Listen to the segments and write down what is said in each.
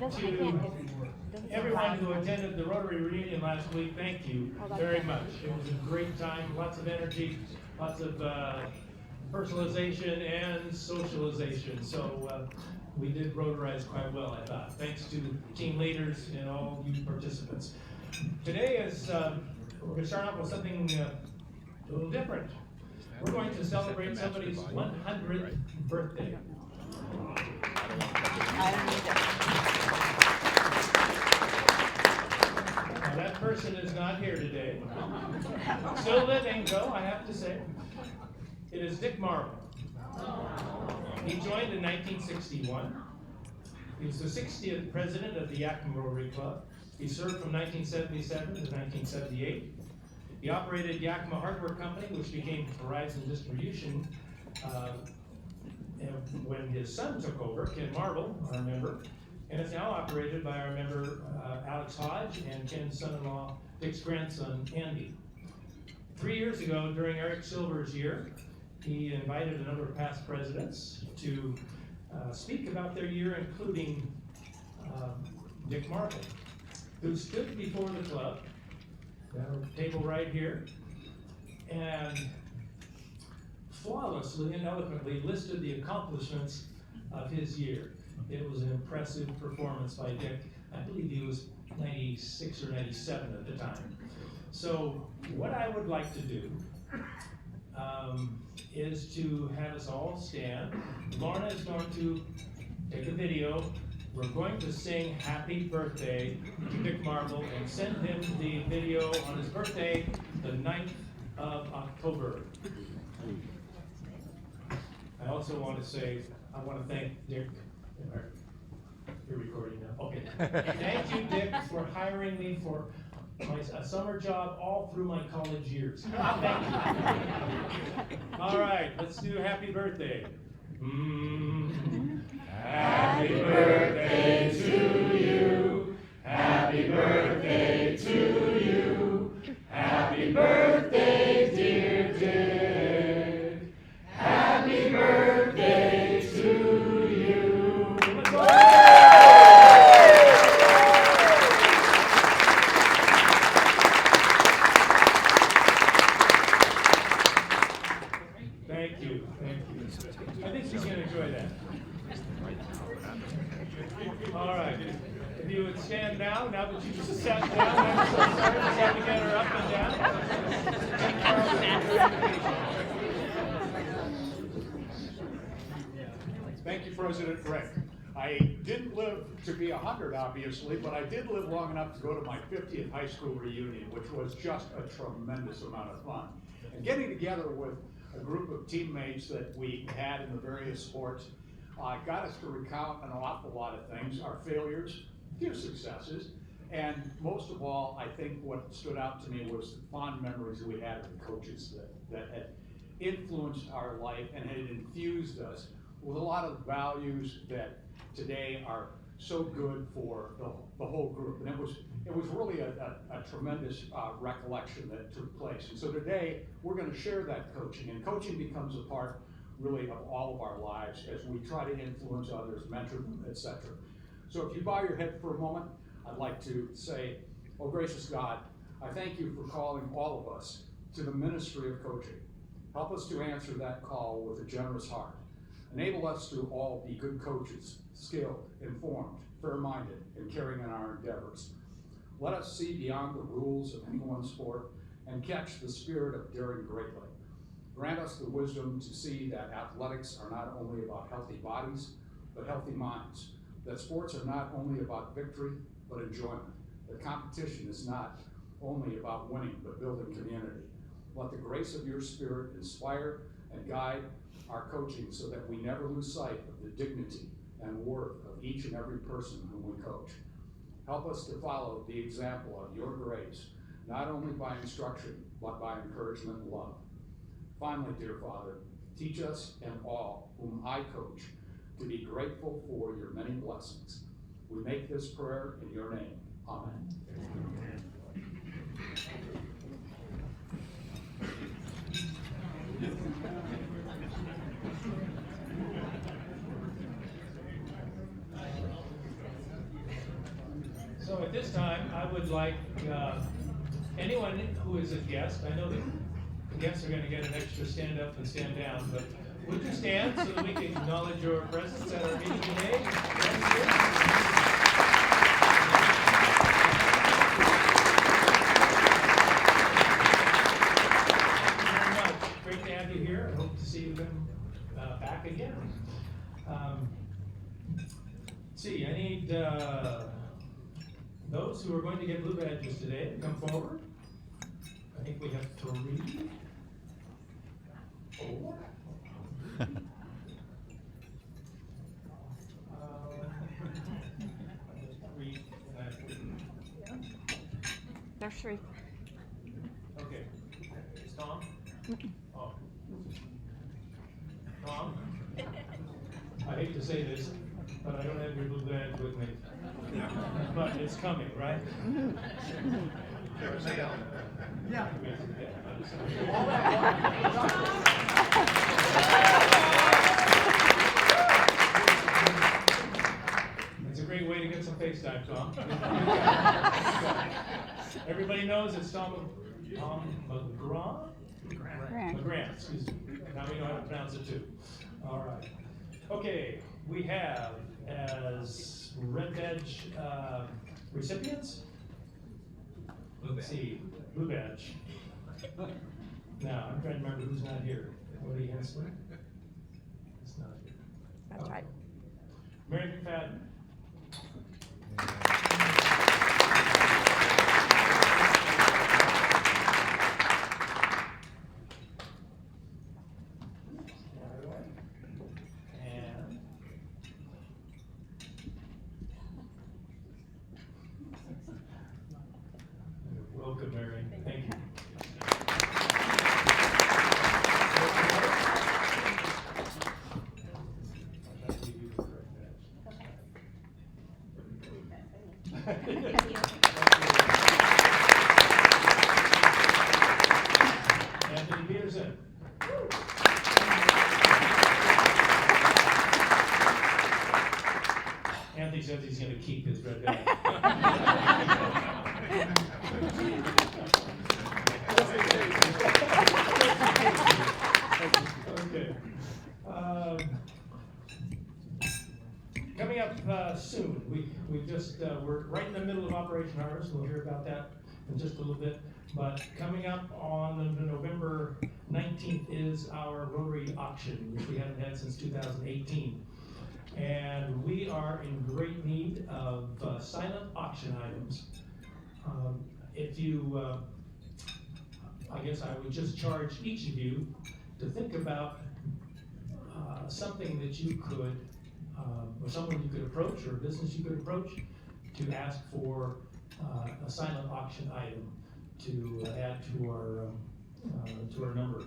to everyone who attended the Rotary reunion last week, thank you very much. It was a great time, lots of energy, lots of personalization and socialization. So we did Rotarize quite well, I thought. Thanks to team leaders and all you participants. Today is, we're going to start off with something a little different. We're going to celebrate somebody's 100th birthday. I don't need it. Now that person is not here today. Still living, though, I have to say. It is Dick Marble. He joined in 1961. He was the 60th president of the Yakima Rotary Club. He served from 1977 to 1978. He operated Yakima Hardware Company, which became Horizon Distribution when his son took over, Ken Marble, our member, and it's now operated by our member Alex Hodge and Ken's son-in-law, Dick's grandson, Andy. 3 years ago, during Eric Silver's year, he invited a number of past presidents to speak about their year, including Dick Marble, who stood before the club, table right here, and flawlessly and eloquently listed the accomplishments of his year. It was an impressive performance by Dick. I believe he was 96 or 97 at the time. So what I would like to do is to have us all stand. Lorna is going to take a video. We're going to sing Happy Birthday to Dick Marble and send him the video on his birthday, the 9th of October. I also want to say, I want to thank Dick. You're recording now. Okay. Thank you, Dick, for hiring me for a summer job all through my college years. Thank you. All right, let's do Happy Birthday. Happy birthday to you. Happy birthday to you. Happy birthday, dear Dick. Happy birthday to you. Thank you. Thank you. I think she's going to enjoy that. All right. If you would stand now that you just sat down, I'm so sorry. Just have to get her up and down. Thank you, President Greg. I didn't live to be 100, obviously, but I did live long enough to go to my 50th high school reunion, which was just a tremendous amount of fun. And getting together with a group of teammates that we had in the various sports got us to recount an awful lot of things, our failures, few successes, and most of all, I think what stood out to me was the fond memories we had of the coaches that had influenced our life and had infused us with a lot of values that today are so good for the whole group. And it was really a tremendous recollection that took place. And so today, we're going to share that coaching, and coaching becomes a part really of all of our lives as we try to influence others, mentor them, etc. So if you bow your head for a moment, I'd like to say, oh gracious God, I thank you for calling all of us to the ministry of coaching. Help us to answer that call with a generous heart. Enable us to all be good coaches, skilled, informed, fair-minded, and caring in our endeavors. Let us see beyond the rules of any one sport and catch the spirit of daring greatly. Grant us the wisdom to see that athletics are not only about healthy bodies, but healthy minds. That sports are not only about victory, but enjoyment. That competition is not only about winning, but building community. Let the grace of your spirit inspire and guide our coaching so that we never lose sight of the dignity and worth of each and every person whom we coach. Help us to follow the example of your grace, not only by instruction, but by encouragement and love. Finally, dear Father, teach us and all whom I coach to be grateful for your many blessings. We make this prayer in your name. Amen. So at this time, I would like anyone who is a guest, I know that the guests are going to get an extra stand up and stand down, but would you stand so that we can acknowledge your presence at our meeting today? Great to have you here. I hope to see you back again. See, I need those who are going to get blue badges today to come forward. I think we have 3, 4. There's 3. Okay. It's Tom? Oh. Tom? I hate to say this, but I don't have your blue badge with me. But it's coming, right? Yeah. It's a great way to get some FaceTime, Tom. Everybody knows it's Tom McGraw? McGrath, excuse me. Now we know how to pronounce it too. All right. Okay, we have as red badge recipients. Let's see, blue badge. Now, I'm trying to remember who's not here. Woody Hensley? It's not here. That's right. Mary McFadden. And welcome, Mary. Thank you. Anthony Peterson. Anthony says he's going to keep his red badge. Okay. Coming up soon, we just we're right in the middle of Operation Harvest. We'll hear about that in just a little bit. But coming up on November 19th is our Rotary auction, which we haven't had since 2018. And we are in great need of silent auction items. If you, I guess I would just charge each of you to think about something that you could, or someone you could approach, or a business you could approach to ask for a silent auction item to add to our number.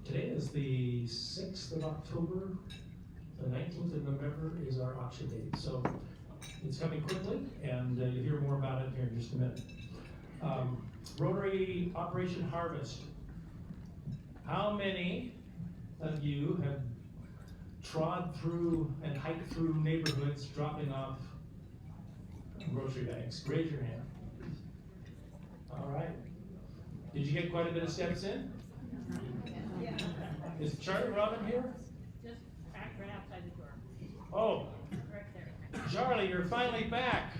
Today is the 6th of October. The 19th of November is our auction date, so it's coming quickly, and you'll hear more about it here in just a minute. Rotary Operation Harvest. How many of you have trod through and hiked through neighborhoods dropping off grocery bags? Raise your hand. All right. Did you get quite a bit of steps in? Yeah. Is Charlie Robin here? Just right outside the door. Oh, Right there. Charlie, you're finally back.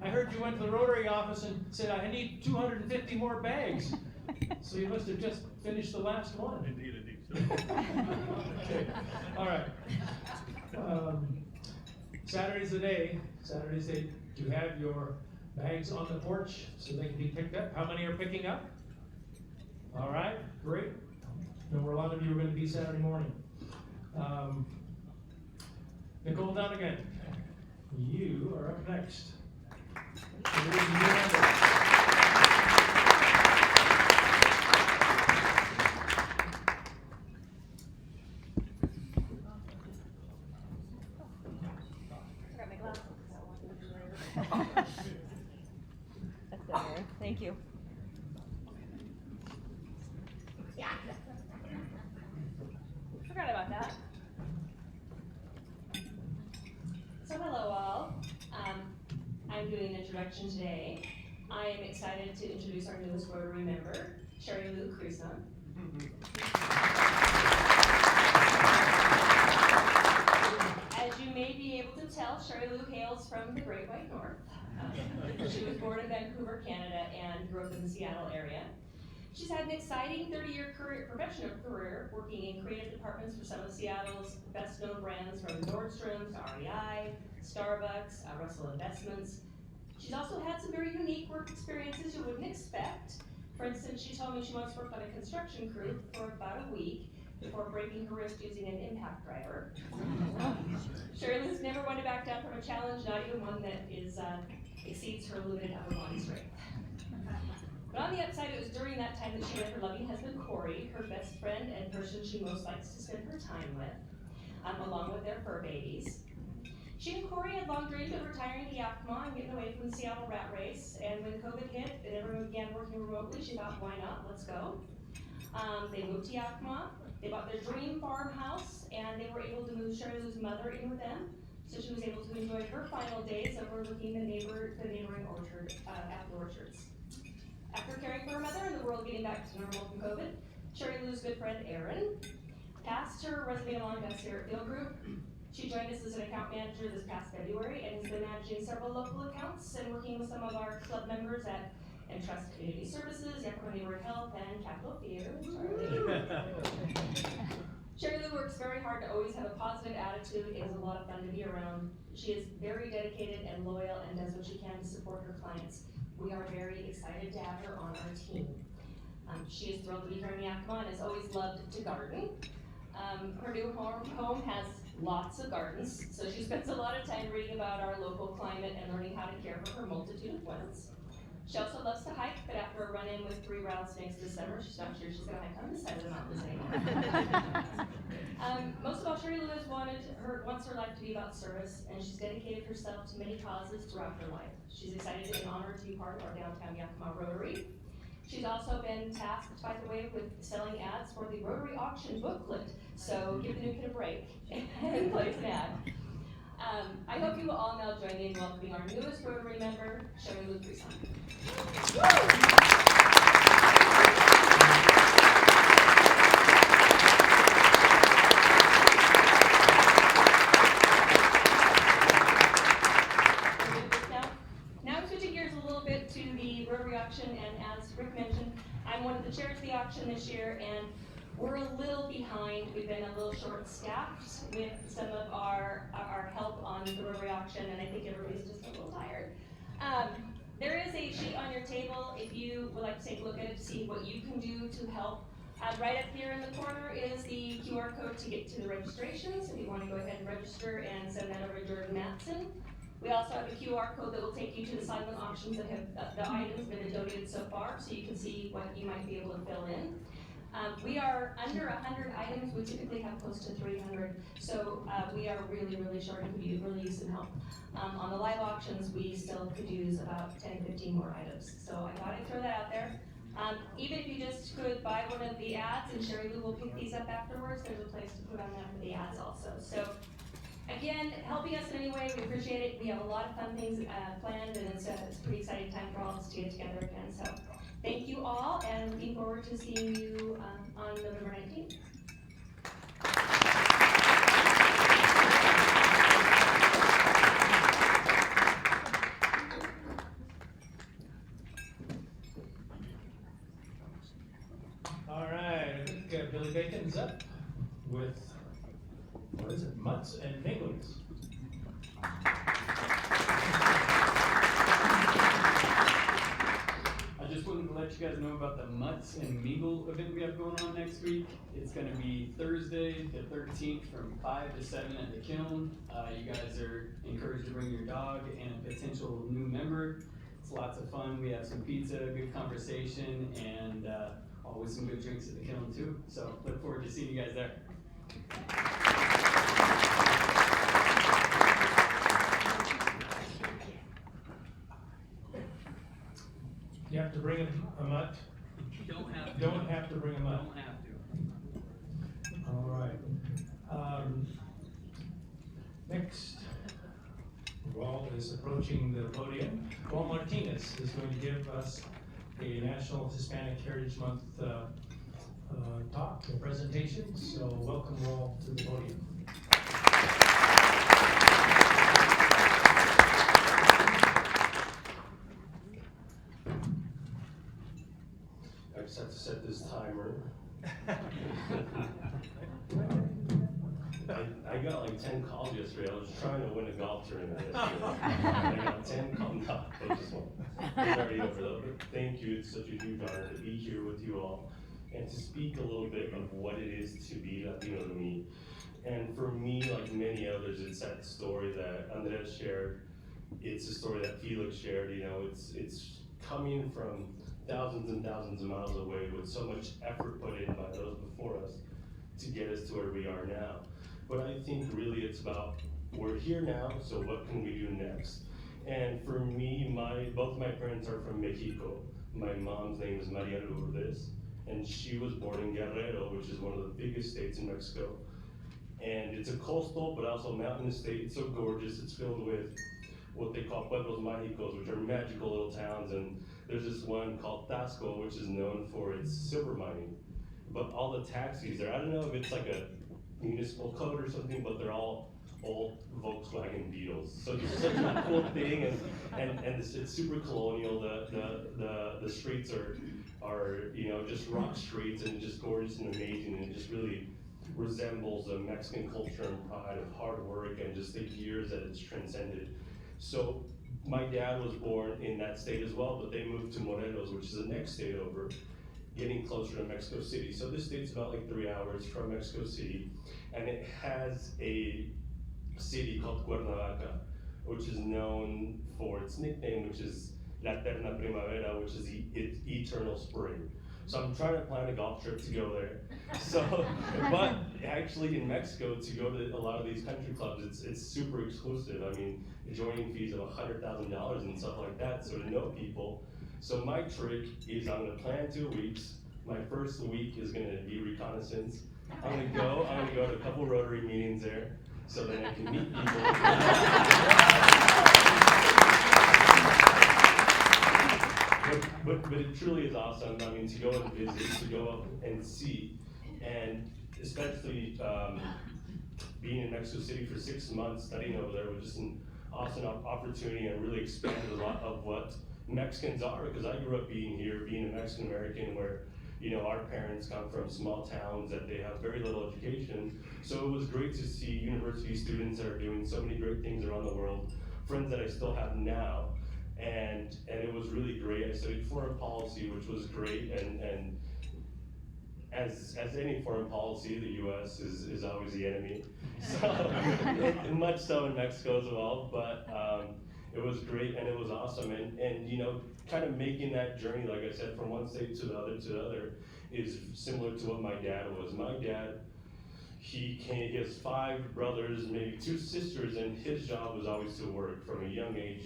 I heard you went to the Rotary office and said, I need 250 more bags. So you must have just finished the last one. Indeed. Okay. All right. Saturday's the day. Saturday's the day to have your bags on the porch so they can be picked up. How many are picking up? All right, great. I know where a lot of you are going to be Saturday morning. Nicole Donegan, you are up next. That's better. Thank you. Yeah. Forgot about that. So hello all. mind doing an introduction today. I am excited to introduce our newest Rotary member, Sherry Lou Creason. As you may be able to tell, Sherry Lou hails from the Great White North. She was born in Vancouver, Canada, and grew up in the Seattle area. She's had an exciting 30-year professional career working in creative departments for some of Seattle's best-known brands, from Nordstrom's to REI, Starbucks, Russell Investments. She's also had some very unique work experiences you wouldn't expect. For instance, she told me she once worked on a construction crew for about a week before breaking her wrist using an impact driver. Sherry Lou's never wanted to back down from a challenge, not even one that exceeds her limited upper body strength. But on the upside, it was during that time that she met her loving husband, Corey, her best friend and person she most likes to spend her time with, along with their fur babies. She and Corey had long dreamed of retiring to Yakima and getting away from the Seattle rat race, and when COVID hit and everyone began working remotely, she thought, why not, let's go. They moved to Yakima, they bought their dream farmhouse, and they were able to move Sherry Lou's mother in with them, so she was able to enjoy her final days overlooking the neighboring orchard, apple orchards. After caring for her mother and the world getting back to normal from COVID, Sherry Lou's good friend Erin passed her resume along to us here at Field Group. She joined us as an account manager this past February and has been managing several local accounts and working with some of our club members at Entrust Community Services, Yakima Neighborhood Health, and Capitol Theater. Sherry Lou works very hard to always have a positive attitude. It is a lot of fun to be around. She is very dedicated and loyal and does what she can to support her clients. We are very excited to have her on our team. She is thrilled to be here in Yakima and has always loved to garden. Her new home has lots of gardens, so she spends a lot of time reading about our local climate and learning how to care for her multitude of plants. She also loves to hike, but after a run-in with 3 rattlesnakes this summer, she's not sure she's going to hike on this side of the mountains anymore. Most of all, Sherry Lou has wants her life to be about service, and she's dedicated herself to many causes throughout her life. She's excited and honored to be part of our downtown Yakima Rotary. She's also been tasked, by the way, with selling ads for the Rotary auction booklet, so give the new kid a break and place an ad. I hope you will all now join me in welcoming our newest Rotary member, Sherry Lou Creason. Now switching gears a little bit to the Rotary auction, and as Rick mentioned, I'm one of the chairs of the auction this year, and we're a little behind. We've been a little short-staffed with some of our help on the Rotary auction, and I think everybody's just a little tired. There is a sheet on your table if you would like to take a look at it to see what you can do to help. Right up here in the corner is the QR code to get to the registration, so if you want to go ahead and register and send that over to Jordan Matson. We also have a QR code that will take you to the silent auctions that have the items that have been donated so far, so you can see what you might be able to fill in. We are under 100 items. We typically have close to 300, so we are really, really short and could really use some help. On the live auctions, we still could use about 10, 15 more items. So I thought I'd throw that out there. Even if you just could buy one of the ads, and Sherry Lou will pick these up afterwards, there's a place to put on that for the ads also. So again, helping us in any way, we appreciate it. We have a lot of fun things planned, and it's a pretty exciting time for all of us to get together again. So thank you all, and looking forward to seeing you on November 19th. All right, I think Billy Bacon's up with, what is it, Mutts and Niggles. I just wanted to let you guys know about the Mutts and Meagle event we have going on next week. It's going to be Thursday the 13th from 5 to 7 at the Kiln. You guys are encouraged to bring your dog and a potential new member. It's lots of fun. We have some pizza, good conversation, and always some good drinks at the Kiln too. So look forward to seeing you guys there. You have to bring a mutt? Don't have to. Don't have to bring a mutt. Don't have to. All right. Next, we're all Hall is approaching the podium, Juan Martinez is going to give us a National Hispanic Heritage Month talk and presentation. So welcome all to the podium. I just have to set this timer. I got like 10 calls yesterday. I was trying to win a golf tournament yesterday. I got 10 calls. No, I just won. It's already over though. But thank you. It's such a huge honor to be here with you all and to speak a little bit of what it is to be Latino to me. And for me, like many others, it's that story that Andres shared. It's a story that Felix shared. You know, it's coming from thousands and thousands of miles away with so much effort put in by those before us to get us to where we are now. But I think really it's about, we're here now, so what can we do next? And for me, both my parents are from Mexico. My mom's name is Maria Lourdes, and she was born in Guerrero, which is one of the biggest states in Mexico. And it's a coastal, but also mountainous state. It's so gorgeous. It's filled with what they call pueblos mágicos, which are magical little towns. And there's this one called Tasco, which is known for its silver mining. But all the taxis there, I don't know if it's like a municipal code or something, but they're all old Volkswagen Beetles. So it's such a cool thing, and it's super colonial. The streets are you know, just rock streets and just gorgeous and amazing, and it just really resembles the Mexican culture and pride of hard work and just the years that it's transcended. So my dad was born in that state as well, but they moved to Morelos, which is the next state over, getting closer to Mexico City. So this state's about like 3 hours from Mexico City, and it has a city called Cuernavaca, which is known for its nickname, which is La Eterna Primavera, which is the eternal spring. So I'm trying to plan a golf trip to go there. So, but actually in Mexico, to go to a lot of these country clubs, it's super exclusive. I mean, joining fees of $100,000 and stuff like that, so to know people. So my trick is I'm gonna plan 2 weeks. My first week is gonna be reconnaissance. I'm gonna go to a couple Rotary meetings there, so that I can meet people. But it truly is awesome. I mean, to go and visit, to go and see, and especially being in Mexico City for 6 months, studying over there was just an awesome opportunity, and really expanded a lot of what Mexicans are, because I grew up being here, being a Mexican American, where, you know, our parents come from small towns that they have very little education. So it was great to see university students that are doing so many great things around the world, friends that I still have now, and it was really great. I studied foreign policy, which was great, and as any foreign policy, the U.S. is always the enemy. So much so in Mexico as well, but it was great and it was awesome, and you know, kind of making that journey, like I said, from one state to the other is similar to what my dad was. My dad, he has 5 brothers, maybe 2 sisters, and his job was always to work from a young age.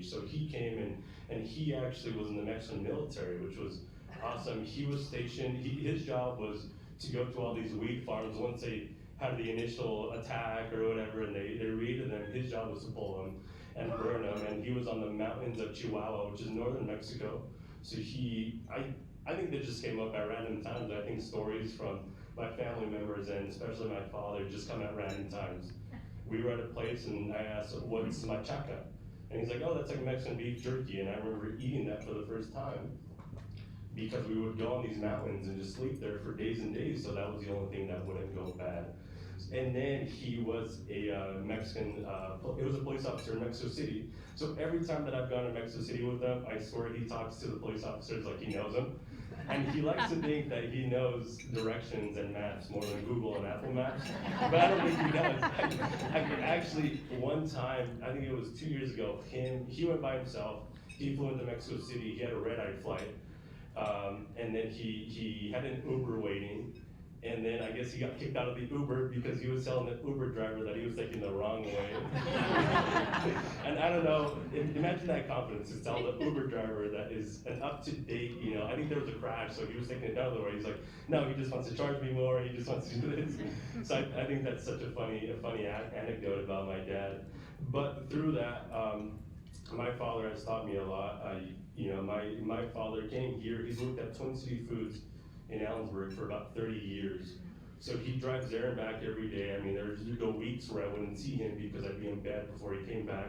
So he came and he actually was in the Mexican military, which was awesome. He was stationed, his job was to go to all these weed farms once they had the initial attack or whatever, and they raided them. His job was to pull them and burn them, and he was on the mountains of Chihuahua, which is northern Mexico. So I think that just came up at random times. I think stories from my family members, and especially my father, just come at random times. We were at a place and I asked, what's machaca? And he's like, oh, that's like Mexican beef jerky. And I remember eating that for the first time, because we would go on these mountains and just sleep there for days and days. So that was the only thing that wouldn't go bad. And then he was a Mexican, it was a police officer in Mexico City. So every time that I've gone to Mexico City with him, I swear he talks to the police officers like he knows them. And he likes to think that he knows directions and maps more than Google and Apple Maps, but I don't think he does. I actually, one time, I think it was 2 years ago, he went by himself, he flew into Mexico City, he had a red-eye flight, and then he had an Uber waiting, and then I guess he got kicked out of the Uber because he was telling the Uber driver that he was taking the wrong way. And I don't know, imagine that confidence to tell the Uber driver that is an up-to-date, you know, I think there was a crash, so he was taking it the other way. He's like, no, he just wants to charge me more, he just wants to do this. So I think that's such a funny anecdote about my dad. But through that, my father has taught me a lot. My father came here, he's worked at Twin City Foods in Allensburg for about 30 years. So he drives there and back every day. I mean, there'd go weeks where I wouldn't see him because I'd be in bed before he came back.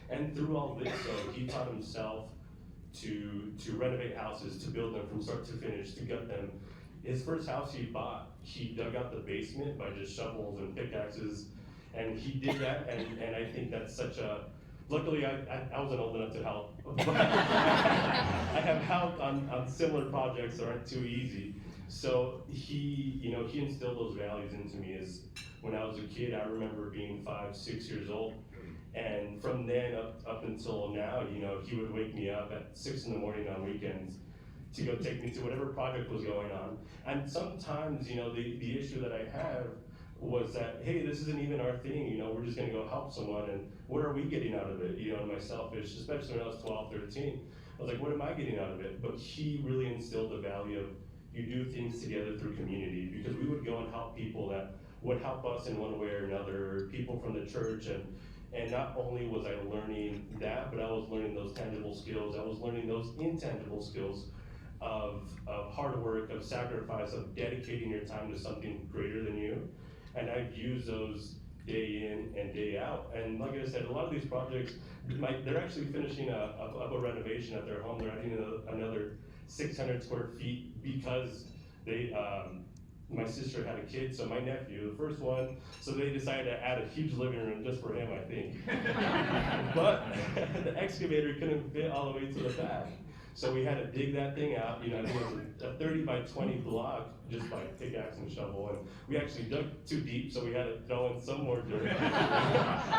And through all this, he taught himself to renovate houses, to build them from start to finish, to gut them. His first house he bought, he dug out the basement by just shovels and pickaxes, and he did that, and I think that's such a, luckily I wasn't old enough to help, but I have helped on similar projects that aren't too easy. So he instilled those values into me. As when I was a kid, I remember being 5, 6 years old, and from then up until now, he would wake me up at 6 in the morning on weekends to go take me to whatever project was going on. And sometimes, the issue that I have was that, hey, this isn't even our thing, we're just gonna go help someone, and what are we getting out of it? And my selfish, especially when I was 12, 13, I was like, what am I getting out of it? But he really instilled the value of, you do things together through community, because we would go and help people that would help us in one way or another, people from the church, and not only was I learning that, but I was learning those tangible skills, I was learning those intangible skills of hard work, of sacrifice, of dedicating your time to something greater than you. And I've used those day in and day out. And like I said, a lot of these projects, they're actually finishing a renovation at their home. They're adding another 600 square feet because my sister had a kid, so my nephew, the first one, so they decided to add a huge living room just for him, I think. But the excavator couldn't fit all the way to the back. So we had to dig that thing out, I think it was a 30 by 20 block just by pickaxe and shovel, and we actually dug too deep, so we had to throw in some more dirt.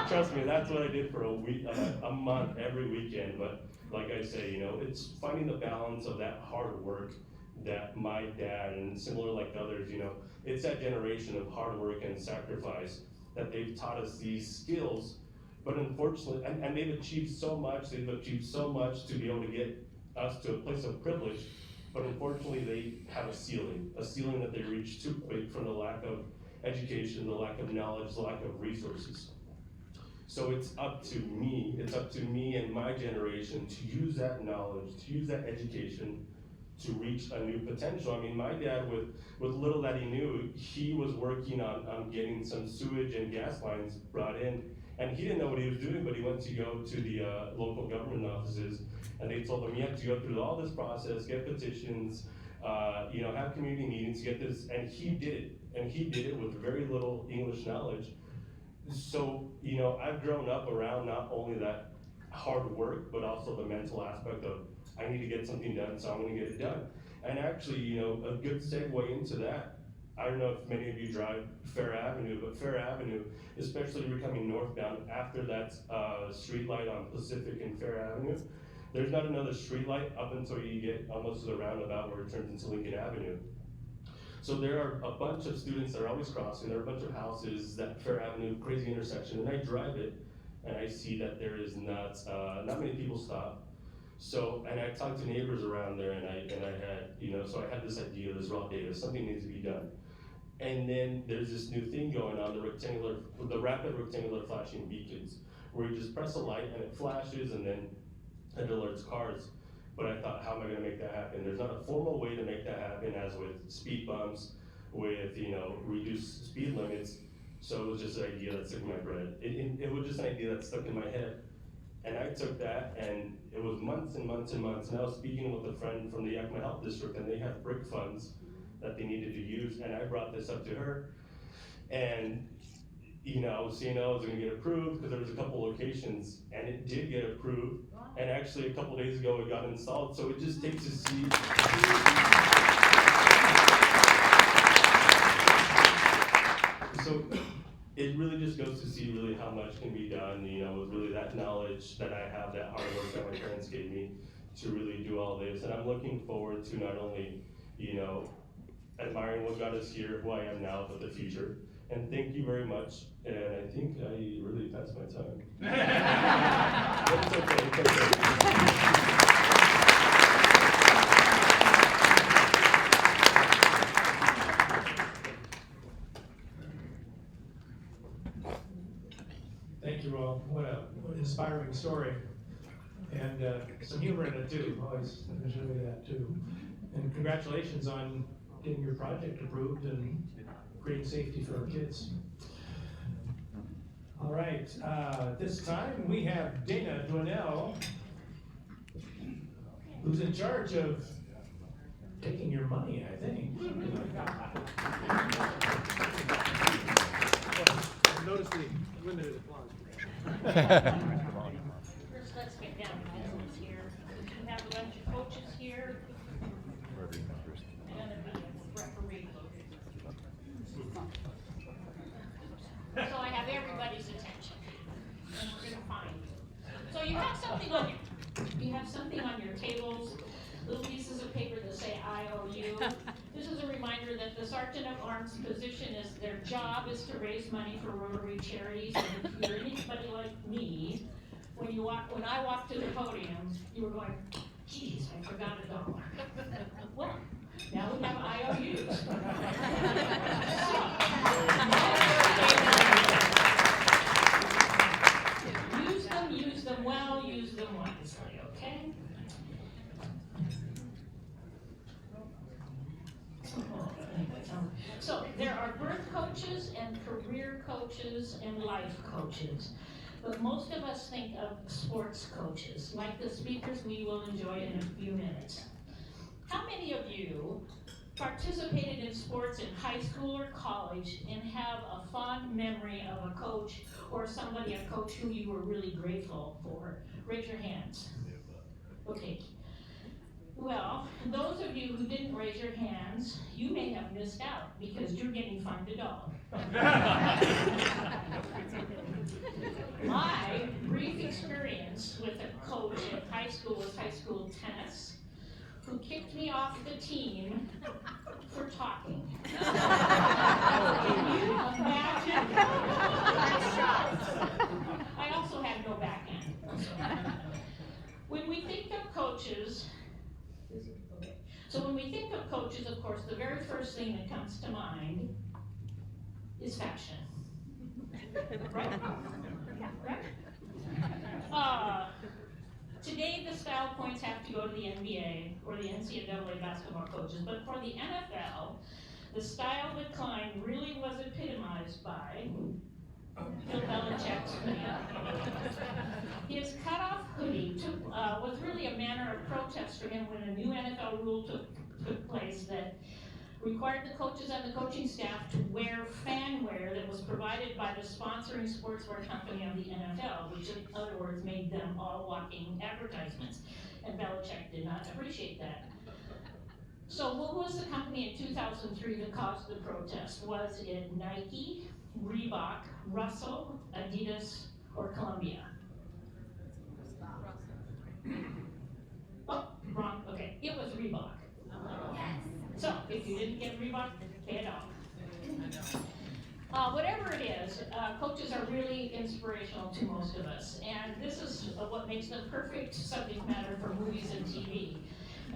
Trust me, that's what I did for a month every weekend. But like I say, it's finding the balance of that hard work that my dad and similar like others, it's that generation of hard work and sacrifice that they've taught us these skills. But unfortunately, and they've achieved so much to be able to get us to a place of privilege, but unfortunately they have a ceiling that they reach too quick from the lack of education, the lack of knowledge, the lack of resources. So it's up to me and my generation to use that knowledge, to use that education to reach a new potential. I mean, my dad, with little that he knew, he was working on getting some sewage and gas lines brought in, and he didn't know what he was doing, but he went to go to the local government offices, and they told him, you have to go through all this process, get petitions, have community meetings, get this, and he did it with very little English knowledge. So, I've grown up around not only that hard work, but also the mental aspect of, I need to get something done, so I'm gonna get it done. And actually, a good segue into that, I don't know if many of you drive Fair Avenue, but Fair Avenue, especially if you're coming northbound, after that street light on Pacific and Fair Avenue, there's not another street light up until you get almost to the roundabout where it turns into Lincoln Avenue. So there are a bunch of students that are always crossing, there are a bunch of houses, that Fair Avenue, crazy intersection, and I drive it, and I see that there is not many people stop. So, and I talked to neighbors around there, and I had, so I had this idea, this raw data, something needs to be done. And then there's this new thing going on, the rapid rectangular flashing beacons, where you just press a light and it flashes and then it alerts cars. But I thought, how am I gonna make that happen? There's not a formal way to make that happen, as with speed bumps, with, reduced speed limits. So it was just an idea that stuck in my bread. It was just an idea that stuck in my head. And I took that, and it was months and months and months, and I was speaking with a friend from the Yakima Health District, and they had brick funds that they needed to use, and I brought this up to her, and I was seeing, I was gonna get approved, because there was a couple locations, and it did get approved, and actually a couple days ago it got installed, so it just takes a seed. So it really just goes to see really how much can be done, with really that knowledge that I have, that hard work that my parents gave me to really do all this. And I'm looking forward to not only, admiring what got us here, who I am now, but the future. And thank you very much. And I think I really passed my time. But it's okay, it's okay. Thank you all. What a story. And some humor in it too, always enjoy that too. And congratulations on getting your project approved and creating safety for our kids. All right, this time we have Dana Dwinell, who's in charge of taking your money, I think. Notice the limited applause. First, let's get down to business here. We have a bunch of coaches here. And a referee. So I have everybody's attention. And we're gonna find you. So you have something on your tables, little pieces of paper that say IOU. This is a reminder that the Sergeant of Arms position is, their job is to raise money for Rotary charities. And if you're anybody like me, when I walked to the podium, you were going, geez, I forgot $1. Well, now we have IOUs. Use them well, use them wisely, okay? So there are birth coaches and career coaches and life coaches. But most of us think of sports coaches, like the speakers we will enjoy in a few minutes. How many of you participated in sports in high school or college and have a fond memory of a coach or somebody, a coach who you were really grateful for? Raise your hands. Okay. Well, those of you who didn't raise your hands, you may have missed out because you're getting fined $1. My brief experience with a coach in high school was high school tennis, who kicked me off the team for talking. Can you imagine? I also had no backhand. When we think of coaches, of course, the very first thing that comes to mind is fashion. Right? Right? Today, the style points have to go to the NBA or the NCAA basketball coaches, but for the NFL, the style decline really was epitomized by Bill Belichick's hoodie. His cutoff hoodie was really a manner of protest for him when a new NFL rule took place that required the coaches and the coaching staff to wear fan wear that was provided by the sponsoring sportswear company of the NFL, which in other words made them all walking advertisements. And Belichick did not appreciate that. So what was the company in 2003 that caused the protest? Was it Nike, Reebok, Russell, Adidas, or Columbia? Oh, wrong, okay, it was Reebok. So, if you didn't get Reebok, pay it off. Whatever it is, coaches are really inspirational to most of us, and this is what makes them perfect subject matter for movies and TV.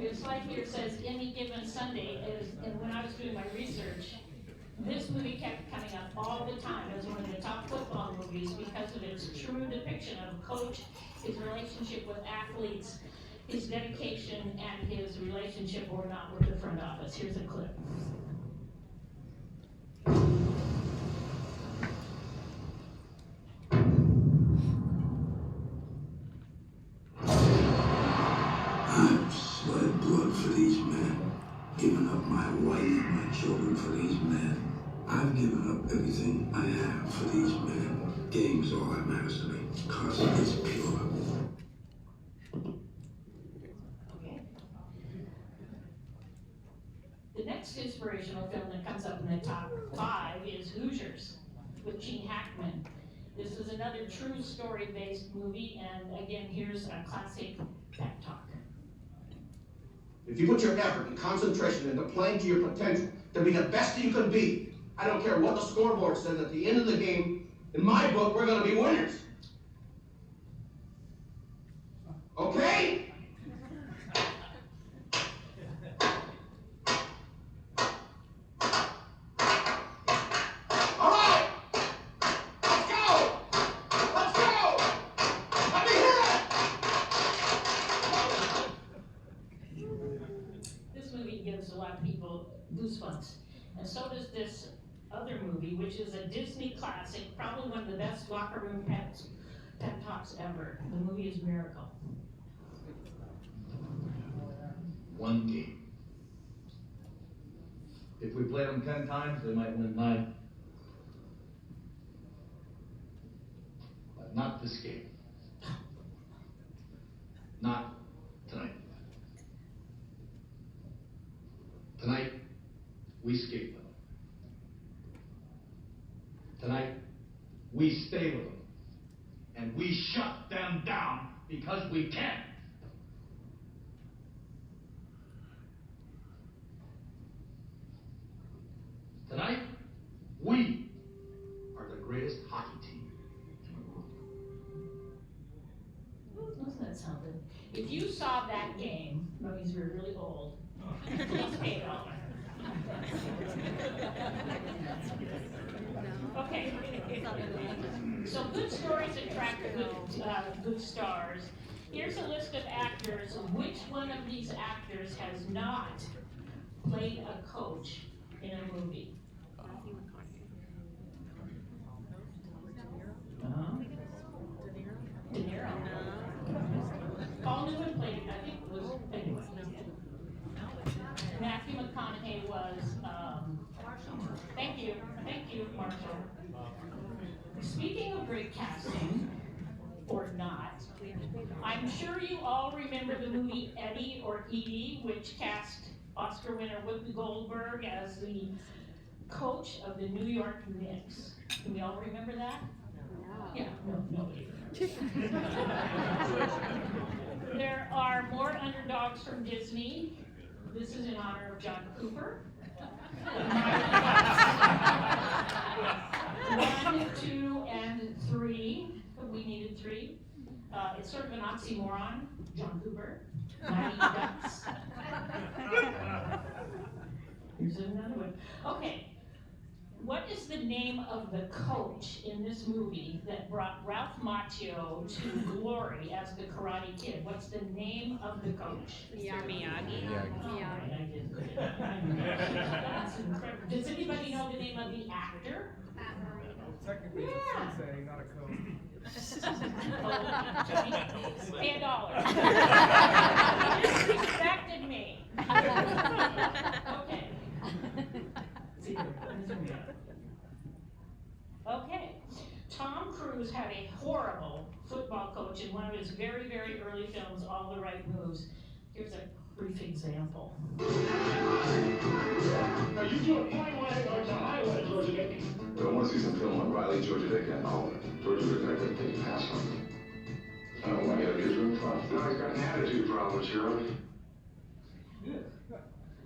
Your slide here says Any Given Sunday, and when I was doing my research, this movie kept coming up all the time as one of the top football movies because of its true depiction of a coach, his relationship with athletes, his dedication, and his relationship or not with the front office. Here's a clip. I've sweat blood for these men, given up my wife and my children for these men. I've given up everything I have for these men. Game's all that matters to me, because it's pure. The next inspirational film that comes up in the top 5 is Hoosiers with Gene Hackman. This is another true story-based movie, and again, here's a classic pep talk. If you put your effort and concentration into playing to your potential, to be the best you can be, I don't care what the scoreboard says at the end of the game, in my book, we're going to be winners. Okay? All right! Let's go! Let's go! Let me hear it! goosebumps. And so does this other movie, which is a Disney classic, probably one of the best locker room pep talks ever. The movie is Miracle. One game. If we played them 10 times, they might win 9. But not this game. Not tonight. Tonight, we skate with them. Tonight, we stay with them. And we shut them down because we can. Tonight, we are the greatest hockey team in the world. Doesn't that sound good? If you saw that game, that means you're really old. Please pay it on. Okay. So good stories attract good stars. Here's a list of actors. Which one of these actors has not played a coach in a movie? De Niro. Paul Newman played, I think it was, anyway. Matthew McConaughey was, thank you, Marshall. Speaking of great casting, or not, I'm sure you all remember the movie Eddie or Edie, which cast Oscar winner Whoopi Goldberg as the coach of the New York Knicks. Can we all remember that? Yeah, no, nobody. There are more underdogs from Disney. This is in honor of John Cooper. 1, 2, and 3. We needed 3. It's sort of an oxymoron. John Cooper. Mighty Ducks. Here's another one. Okay. What is the name of the coach in this movie that brought Ralph Macchio to glory as the Karate Kid? What's the name of the coach? Miyagi. Oh, right, I didn't get it. That's incredible. Does anybody know the name of the actor? Technically, Yeah. it's a not a code. Pay $1. You disrespected me. Okay. Okay. Tom Cruise had a horrible football coach in one of his very, very early films, All the Right Moves. Here's a brief example. Are you doing point line or to highway, Georgia Dick? I want to see some film on Riley, Georgia Dick, and all. Georgia Dick, I couldn't take a pass on him. I don't want to get a room problem. No, he's got an attitude problem, Shirley.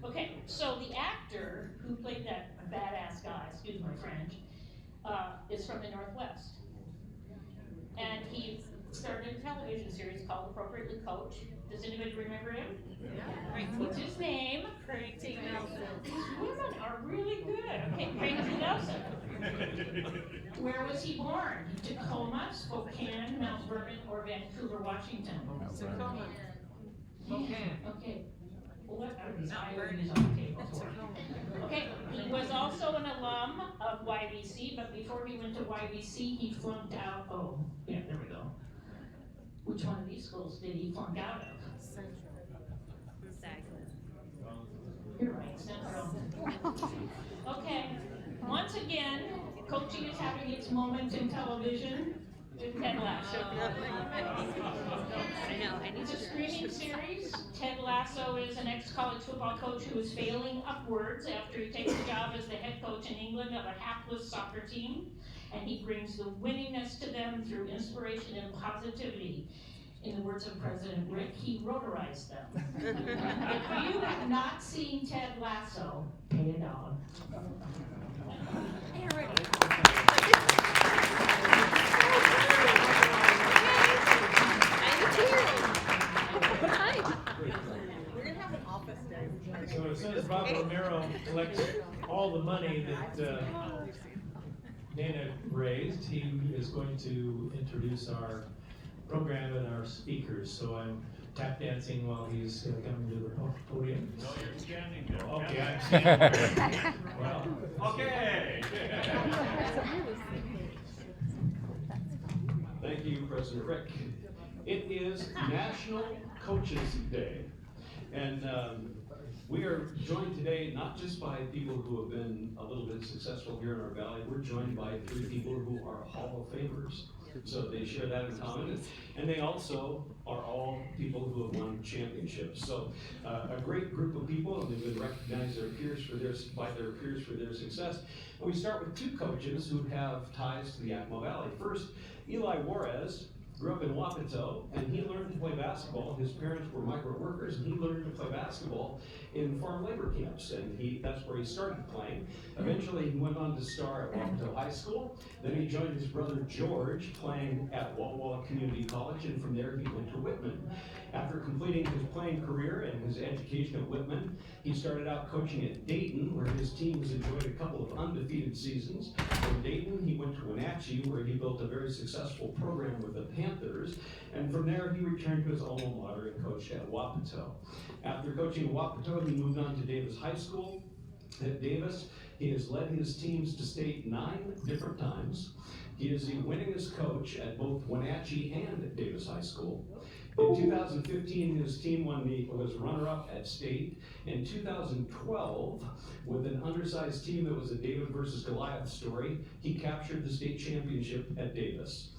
Okay, so the actor who played that badass guy, excuse my French, is from the Northwest. And he started a television series called Appropriately Coach. Does anybody remember him? Yeah. What's his name? Craig T. Nelson. Women are really good. Okay, Craig T. Nelson. Where was he born? Tacoma, Spokane, Mount Vernon, or Vancouver, Washington? Tacoma. Spokane. Okay. What are these ironies on the table for? Okay, he was also an alum of YVC, but before he went to YVC, he flunked out. Oh, yeah, there we go. Which one of these schools did he flunk out of? You're right, Central. Okay, once again, coaching is having its moment in television. Ted Lasso. I know. It's a streaming series. Ted Lasso is an ex-college football coach who is failing upwards after he takes a job as the head coach in England of a hapless soccer team. And he brings the winningness to them through inspiration and positivity. In the words of President Rick, he rotarized them. If you have not seen Ted Lasso, pay a dog. Hey, Rick. We're gonna have an office day. So as soon as Bob Romero collects all the money that Dana raised, he is going to introduce our program and our speakers. So I'm tap dancing while he's coming to the podium. No, you're standing there. Okay, I'm standing. Well, Okay. Thank you, President Rick. It is National Coaches Day. And we are joined today not just by people who have been a little bit successful here in our valley, we're joined by 3 people who are Hall of Famers. So they share that in common. And they also are all people who have won championships. So a great group of people, and they've been recognized by their peers for their success. And we start with 2 coaches who have ties to the Yakima Valley. First, Eli Juarez grew up in Wapato, and he learned to play basketball. His parents were migrant workers, and he learned to play basketball in farm labor camps, and that's where he started playing. Eventually, he went on to star at Wapato High School. Then he joined his brother George playing at Walla Walla Community College, and from there he went to Whitman. After completing his playing career and his education at Whitman, he started out coaching at Dayton, where his teams enjoyed a couple of undefeated seasons. From Dayton, he went to Wenatchee, where he built a very successful program with the Panthers, and from there he returned to his alma mater and coached at Wapato. After coaching at Wapato, he moved on to Davis High School. At Davis, he has led his teams to state 9 different times. He is the winningest coach at both Wenatchee and Davis High School. In 2015, his team was runner-up at state. In 2012, with an undersized team that was a David versus Goliath story, he captured the state championship at Davis.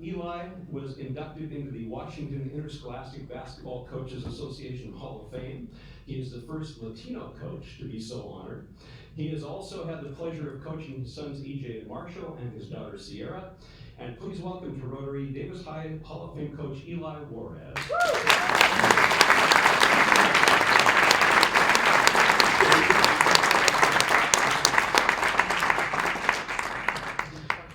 Eli was inducted into the Washington Interscholastic Basketball Coaches Association Hall of Fame. He is the first Latino coach to be so honored. He has also had the pleasure of coaching his sons EJ and Marshall and his daughter Sierra. And please welcome to Rotary Davis High Hall of Fame coach Eli Juarez.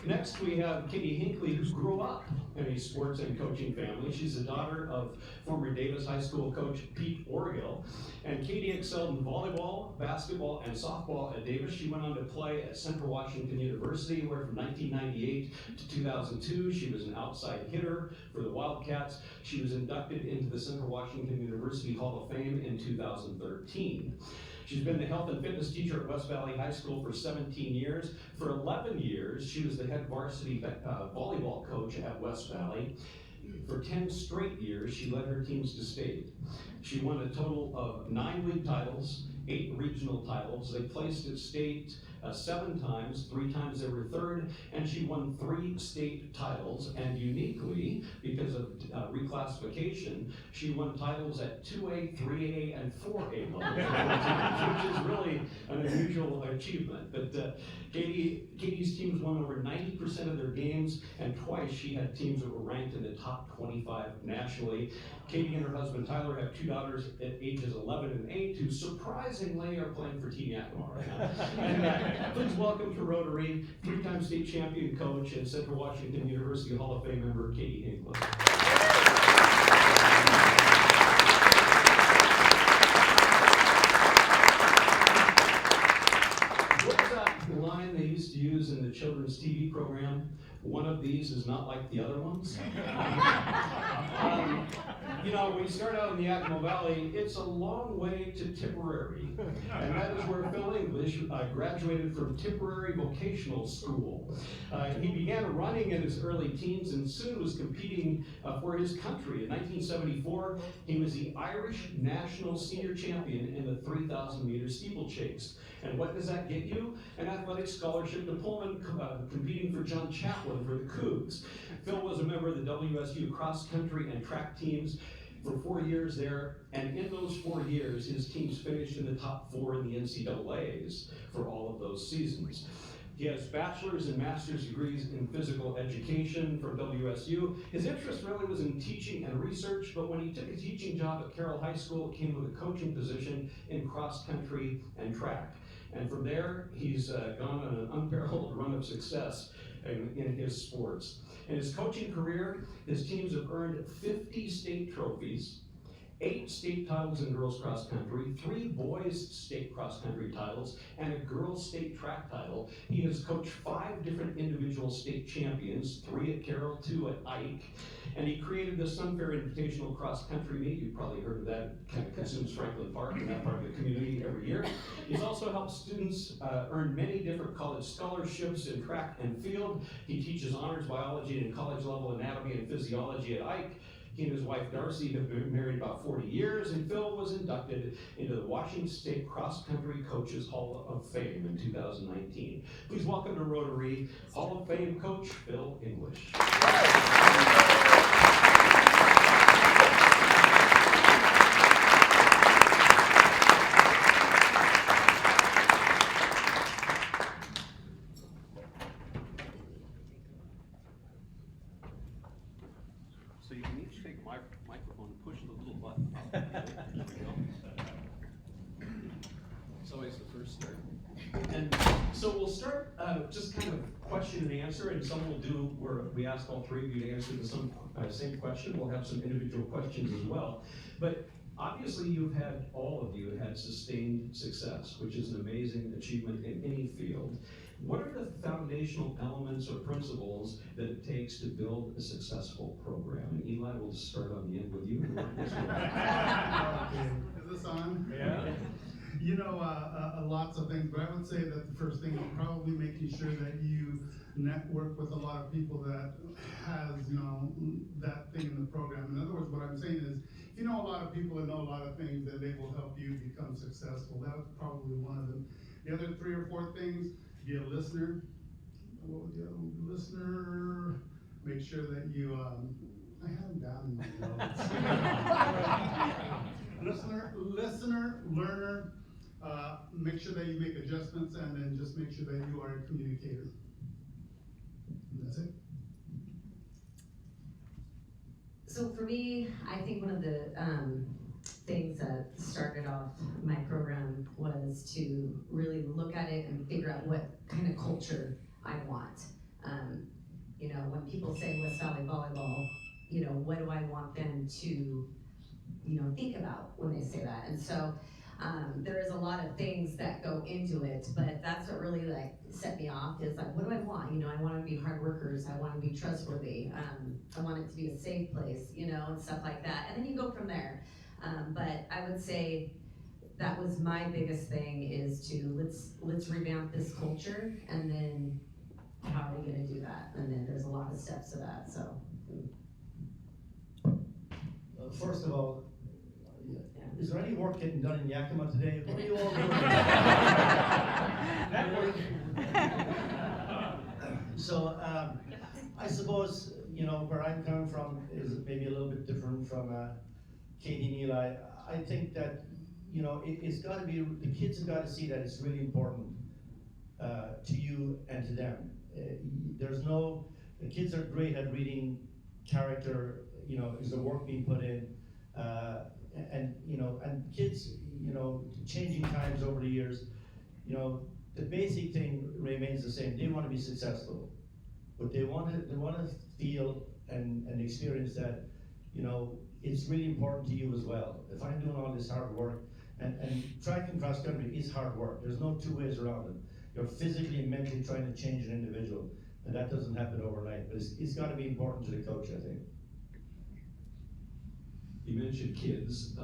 Next, we have Katie Hinckley, who grew up in a sports and coaching family. She's the daughter of former Davis High School coach Pete Orgill. And Katie excelled in volleyball, basketball, and softball at Davis. She went on to play at Central Washington University, where from 1998 to 2002, she was an outside hitter for the Wildcats. She was inducted into the Central Washington University Hall of Fame in 2013. She's been the health and fitness teacher at West Valley High School for 17 years. For 11 years, she was the head varsity volleyball coach at West Valley. For 10 straight years, she led her teams to state. She won a total of 9 league titles, 8 regional titles. They placed at state 7 times, 3 times they were third, and she won 3 state titles. And uniquely, because of reclassification, she won titles at 2A, 3A, and 4A level, which is really an unusual achievement. But Katie's teams won over 90% of their games, and twice she had teams that were ranked in the top 25 nationally. Katie and her husband Tyler have 2 daughters at ages 11 and 8 who surprisingly are playing for Team Yakima right now. And please welcome to Rotary 3-time state champion coach and Central Washington University Hall of Fame member Katie Hinckley. What's that line they used to use in the children's TV program? One of these is not like the other ones. You know, when you start out in the Yakima Valley, it's a long way to Tipperary. And that is where Phil English graduated from Tipperary Vocational School. He began running in his early teens and soon was competing for his country. In 1974, he was the Irish National Senior Champion in the 3,000-meter steeplechase. And what does that get you? An athletic scholarship to Pullman, competing for John Chaplin for the Cougs. Phil was a member of the WSU cross-country and track teams for 4 years there, and in those 4 years, his teams finished in the top 4 in the NCAAs for all of those seasons. He has bachelor's and master's degrees in physical education from WSU. His interest really was in teaching and research, but when he took a teaching job at Carroll High School, it came with a coaching position in cross-country and track. And from there, he's gone on an unparalleled run of success in his sports. In his coaching career, his teams have earned 50 state trophies, 8 state titles in girls cross country, 3 boys state cross country titles, and a girls state track title. He has coached 5 different individual state champions, 3 at Carroll, 2 at Ike, and he created the Sunfair Invitational Cross Country Meet. You've probably heard of that. It kind of consumes Franklin Park and that part of the community every year. He's also helped students earn many different college scholarships in track and field. He teaches honors biology and college level anatomy and physiology at Ike. He and his wife Darcy have been married about 40 years, and Phil was inducted into the Washington State Cross Country Coaches Hall of Fame in 2019. Please welcome to Rotary Hall of Fame coach Phil English. So you can each take my microphone and push the little button up. There we go. It's always the first start. And so we'll start just kind of question and answer, and some we'll do where we ask all 3 of you to answer the same question. We'll have some individual questions as well. But obviously all of you had sustained success, which is an amazing achievement in any field. What are the foundational elements or principles that it takes to build a successful program? And Eli, we'll just start on the end with you. Okay. Is this on? Yeah. You know, lots of things, but I would say that the first thing is probably making sure that you network with a lot of people that has, you know, that thing in the program. In other words, what I'm saying is, if you know a lot of people and know a lot of things, then they will help you become successful. That was probably one of them. The other 3 or 4 things, be a listener. What was the other one? Listener. Make sure that you, I have them down in my notes. listener, learner. Make sure that you make adjustments, and then just make sure that you are a communicator. And that's it. So for me, I think one of the things that started off my program was to really look at it and figure out what kind of culture I want. You know, when people say West Valley Volleyball, you know, what do I want them to, you know, think about when they say that? And so there is a lot of things that go into it, but that's what really like set me off is like, what do I want? You know, I want to be hard workers. I want to be trustworthy. I want it to be a safe place, you know, and stuff like that. And then you go from there. But I would say that was my biggest thing is to let's revamp this culture, and then how are we going to do that? And then there's a lot of steps to that. So first of all, is there any work getting done in Yakima today? What are you all doing? So I suppose, you know, where I'm coming from is maybe a little bit different from Katie and Eli. I think that, you know, it's got to be, the kids have got to see that it's really important to you and to them. The kids are great at reading character, you know, is the work being put in, and you know, and kids, you know, changing times over the years, you know, the basic thing remains the same. They want to be successful, but they want to feel and experience that, you know, it's really important to you as well. If I'm doing all this hard work, and track and cross country is hard work. There's no 2 ways around it. You're physically and mentally trying to change an individual, and that doesn't happen overnight, but it's got to be important to the coach, I think. You mentioned kids,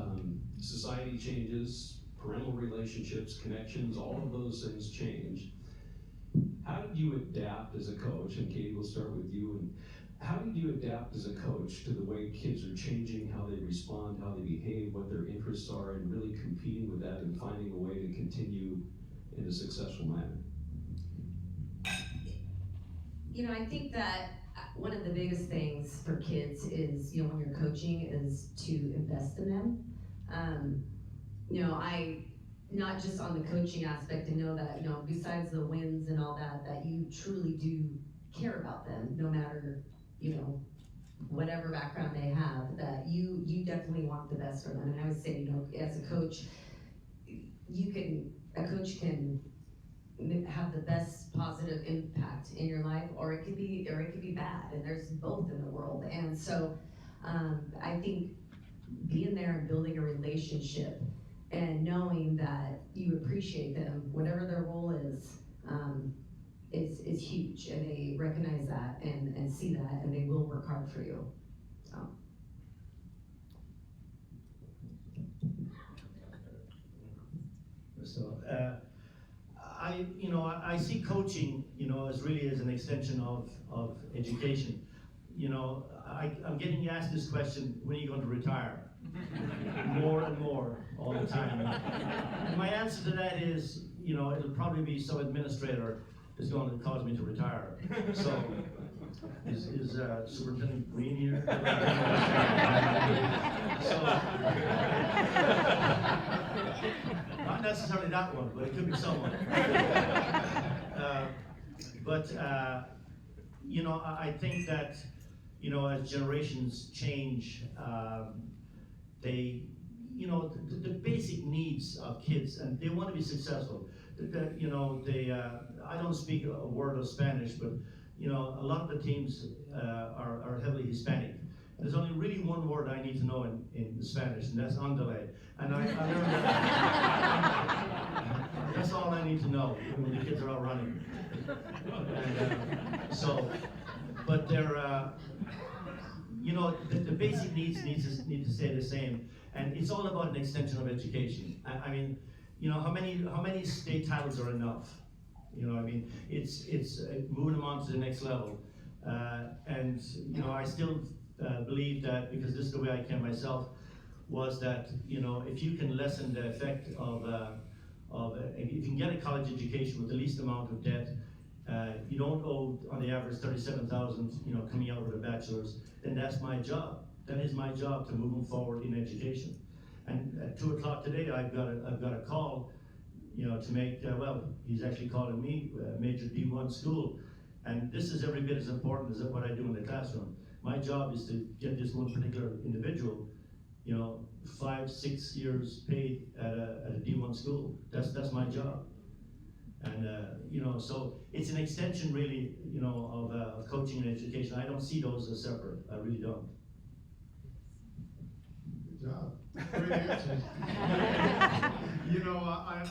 society changes, parental relationships, connections, all of those things change. How did you adapt as a coach, and Katie, we'll start with you, and how did you adapt as a coach to the way kids are changing, how they respond, how they behave, what their interests are, and really competing with that and finding a way to continue in a successful manner? You know, I think that one of the biggest things for kids is, you know, when you're coaching is to invest in them. You know, not just on the coaching aspect, to know that, you know, besides the wins and all that, that you truly do care about them, no matter, you know, whatever background they have, that you definitely want the best for them. And I would say, you know, as a coach, a coach can have the best positive impact in your life, or it could be bad, and there's both in the world. And so I think being there and building a relationship and knowing that you appreciate them, whatever their role is huge, and they recognize that and see that, and they will work hard for you. So, I see coaching, as really as an extension of education. I'm getting asked this question, when are you going to retire? More and more all the time. And my answer to that is, it'll probably be some administrator is going to cause me to retire. So, is Superintendent Green here? Not necessarily that one, but it could be someone. I think that, as generations change, the basic needs of kids, and they want to be successful. I don't speak a word of Spanish, but a lot of the teams are heavily Hispanic. There's only really one word I need to know in Spanish, and that's andale. And I learned that. That's all I need to know when the kids are out running. But they're, the basic needs need to stay the same. And it's all about an extension of education. I mean, how many state titles are enough? It's moving them on to the next level. I still believe that, because this is the way I came myself, was that, if you can lessen the effect if you can get a college education with the least amount of debt, you don't owe, on the average, $37,000, coming out with a bachelor's, then that's my job. That is my job, to move them forward in education. And at 2 o'clock today, I've got a call, to make, he's actually calling me, major D1 school. And this is every bit as important as what I do in the classroom. My job is to get this one particular individual, 5-6 years paid at a D1 school. That's my job. And so it's an extension, really, of coaching and education. I don't see those as separate. I really don't. Good job. Great answers.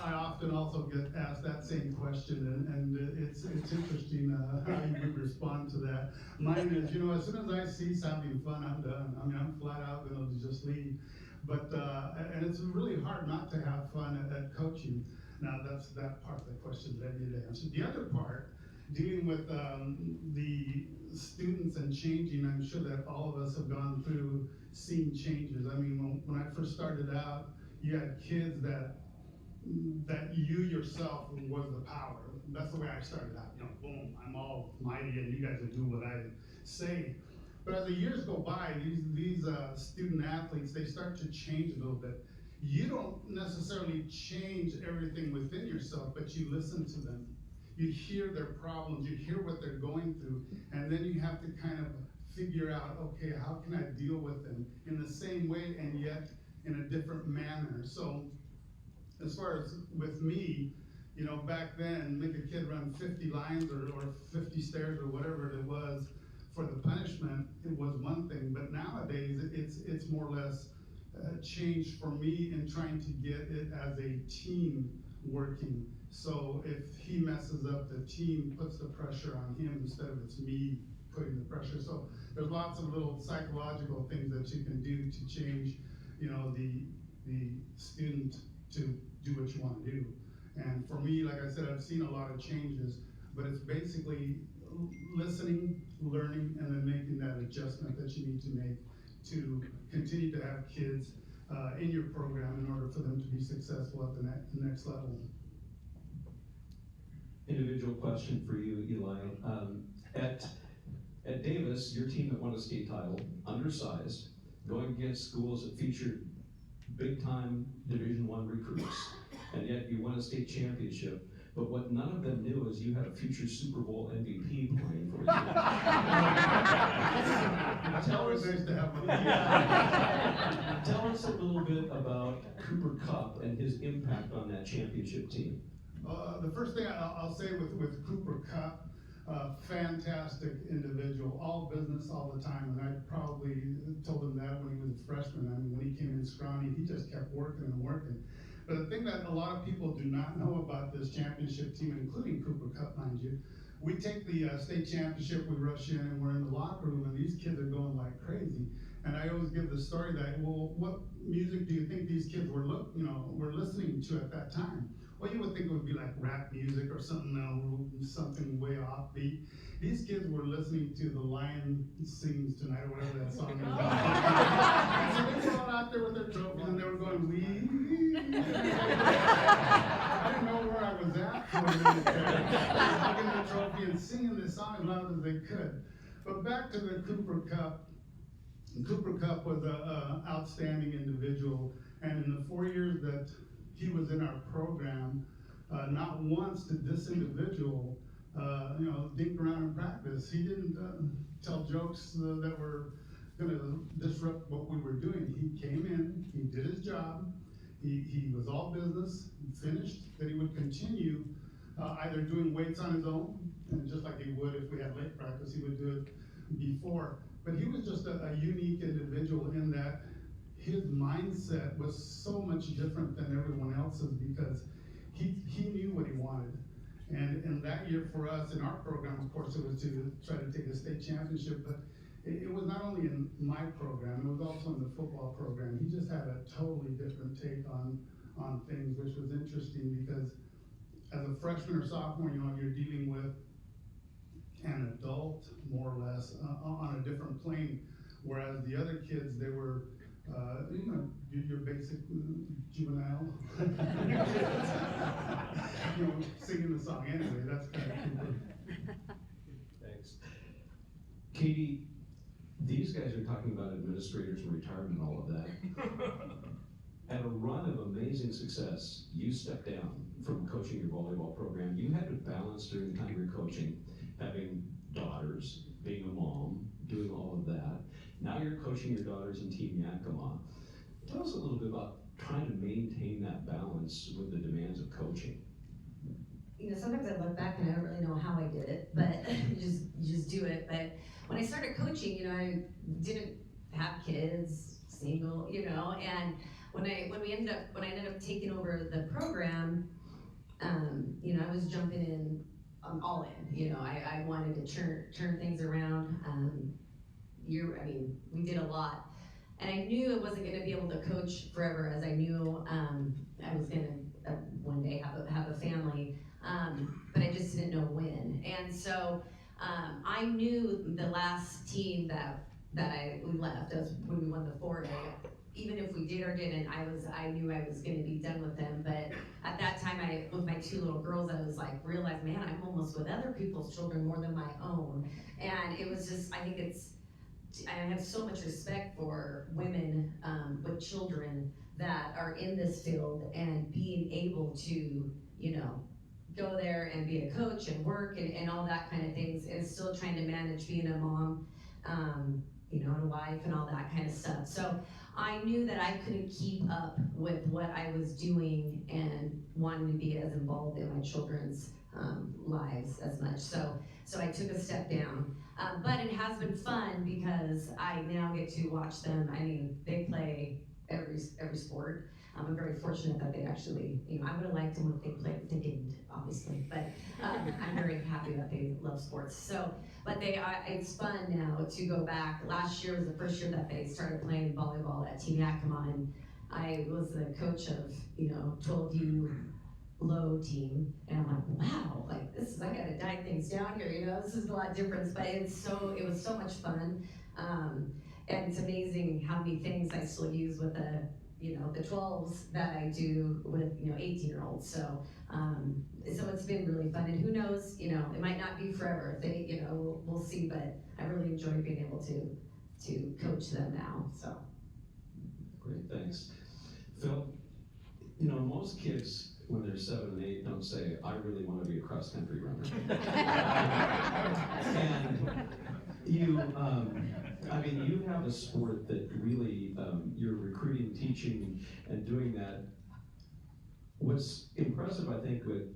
I often also get asked that same question, and it's interesting how you would respond to that. Mine is, as soon as I see something fun, I'm done. I'm flat out going to just leave. But and it's really hard not to have fun at coaching. Now that's that part of the question that I need to answer. The other part, dealing with the students and changing, I'm sure that all of us have gone through seeing changes. I mean, when I first started out, you had kids that you yourself was the power. That's the way I started out. Boom, I'm all mighty, and you guys will do what I say. But as the years go by, these student athletes, they start to change a little bit. You don't necessarily change everything within yourself, but you listen to them. You hear their problems, you hear what they're going through, and then you have to kind of figure out, okay, how can I deal with them in the same way and yet in a different manner? So as far as with me, back then, make a kid run 50 lines or 50 stairs or whatever it was for the punishment, it was one thing. But nowadays, it's more or less changed for me in trying to get it as a team working. So if he messes up, the team puts the pressure on him instead of it's me putting the pressure. So there's lots of little psychological things that you can do to change, the student to do what you want to do. And for me, like I said, I've seen a lot of changes, but it's basically listening, learning, and then making that adjustment that you need to make to continue to have kids in your program in order for them to be successful at the next level. Individual question for you, Eli. At Davis, your team that won a state title, undersized, going against schools that featured big-time Division I recruits, and yet you won a state championship. But what none of them knew is you had a future Super Bowl MVP playing for you. Tell us a little bit about Cooper Kupp and his impact on that championship team. The first thing I'll say with Cooper Kupp, Fantastic individual, all business all the time, and I probably told him that when he was a freshman. I mean, when he came in scrawny, he just kept working and working. But the thing that a lot of people do not know about this championship team, including Cooper Cup, mind you, we take the state championship, we rush in, and we're in the locker room, and these kids are going like crazy. And I always give the story that, well, what music do you think these kids were listening to at that time? Well, you would think it would be like rap music or something way offbeat. These kids were listening to The Lion Sings Tonight, or whatever that song is. So they were all out there with their trophies, and they were going, wee. I didn't know where I was at for a minute there. Hugging the trophy and singing this song as loud as they could. But back to the Cooper Cup. Cooper Cup was an outstanding individual, and in the 4 years that he was in our program, not once did this individual, dink around in practice. He didn't tell jokes that were going to disrupt what we were doing. He came in, he did his job, he was all business, he finished, then he would continue either doing weights on his own, and just like he would if we had late practice, he would do it before. But he was just a unique individual in that his mindset was so much different than everyone else's because he knew what he wanted. And that year for us in our program, of course, it was to try to take a state championship, but it was not only in my program, it was also in the football program. He just had a totally different take on things, which was interesting because as a freshman or sophomore, you're dealing with an adult, more or less, on a different plane, whereas the other kids, they were your basic juvenile, singing the song anyway. That's kind of cool. Thanks. Katie, these guys are talking about administrators and retirement and all of that. At a run of amazing success, you stepped down from coaching your volleyball program. You had to balance during the time you were coaching, having daughters, being a mom, doing all of that. Now you're coaching your daughters in Team Yakima. Tell us a little bit about trying to maintain that balance with the demands of coaching. Sometimes I look back and I don't really know how I did it, but you just do it. But when I started coaching, I didn't have kids, single, and when I ended up taking over the program, I was jumping in, all in. I wanted to turn things around. We did a lot. And I knew I wasn't gonna be able to coach forever, as I knew I was gonna one day have a family, but I just didn't know when. And so I knew the last team that we left, that was when we won the 4A. Even if we did or didn't, I knew I was gonna be done with them. But at that time, with my 2 little girls, I was like, realized, man, I'm almost with other people's children more than my own. And it was just, I have so much respect for women with children that are in this field and being able to, go there and be a coach and work and all that kind of things, and still trying to manage being a mom, and a wife and all that kind of stuff. So I knew that I couldn't keep up with what I was doing and wanting to be as involved in my children's lives as much. So I took a step down. But it has been fun because I now get to watch them. They play every sport. I'm very fortunate that they actually, I would have liked them if they played, but they didn't, obviously. But I'm very happy that they love sports. But it's fun now to go back. Last year was the first year that they started playing volleyball at Team Yakima, and I was the coach of, 12U low team, and I'm like, wow, I gotta dive things down here, this is a lot different, but it was so much fun, and it's amazing how many things I still use with the 12s that I do with 18-year-olds. So it's been really fun, and who knows, it might not be forever. If they, we'll see, but I really enjoy being able to coach them now. So great, thanks, Phil. Most kids, when they're 7 and 8, don't say, I really want to be a cross-country runner. And you have a sport that really, you're recruiting, teaching, and doing that. What's impressive, I think, with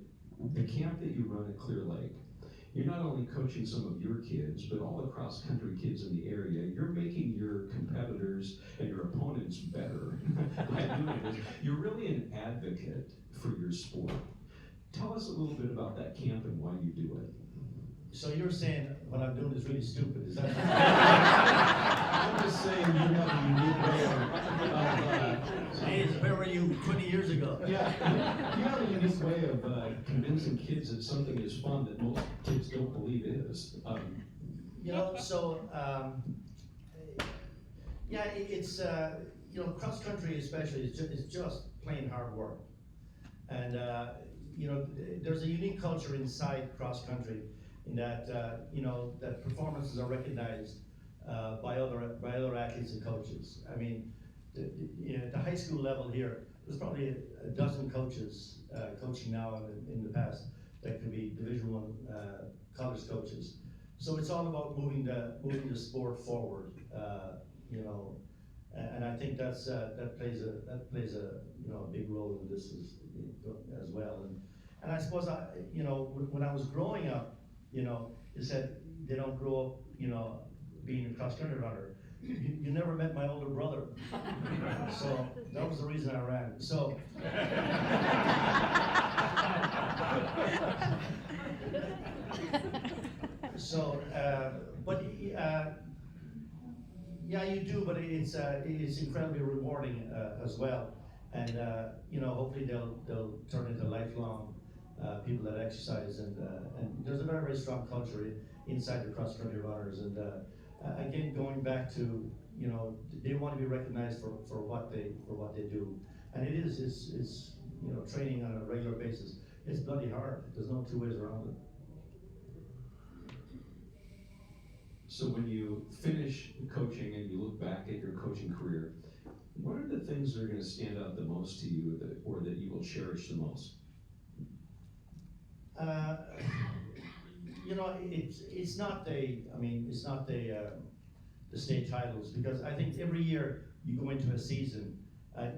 the camp that you run at Clear Lake you're not only coaching some of your kids, but all the cross-country kids in the area. You're making your competitors and your opponents better by doing this. You're really an advocate for your sport. Tell us a little bit about that camp and why you do it. So you're saying what I'm doing is really stupid, is that? I'm just saying you have a unique way of Hey, where were you 20 years ago? Yeah, you have a unique way of convincing kids that something is fun that most kids don't believe is. You know, so, yeah, it's, you know, cross country especially is just plain hard work. And, you know, there's a unique culture inside cross country in that, you know, that performances are recognized by other athletes and coaches. I mean, you know, at the high school level here, there's probably a dozen coaches coaching now and in the past that could be Division I college coaches. So it's all about moving the sport forward, you know, and I think that's that plays a you know, a big role in this as well. And I suppose you know, when I was growing up, you know, you said they don't grow up, you know, being a cross country runner. You never met my older brother, so that was the reason I ran. So. So, but yeah, you do, but it's incredibly rewarding as well, and you know, hopefully they'll turn into lifelong people that exercise, and there's a very strong culture inside the cross country runners, and again, going back to, you know, they want to be recognized for what they do, and it's you know, training on a regular basis. It's bloody hard. There's no two ways around it. So when you finish coaching and you look back at your coaching career, what are the things that are going to stand out the most to you, or that you will cherish the most? You know, it's not the state titles, because I think every year you go into a season,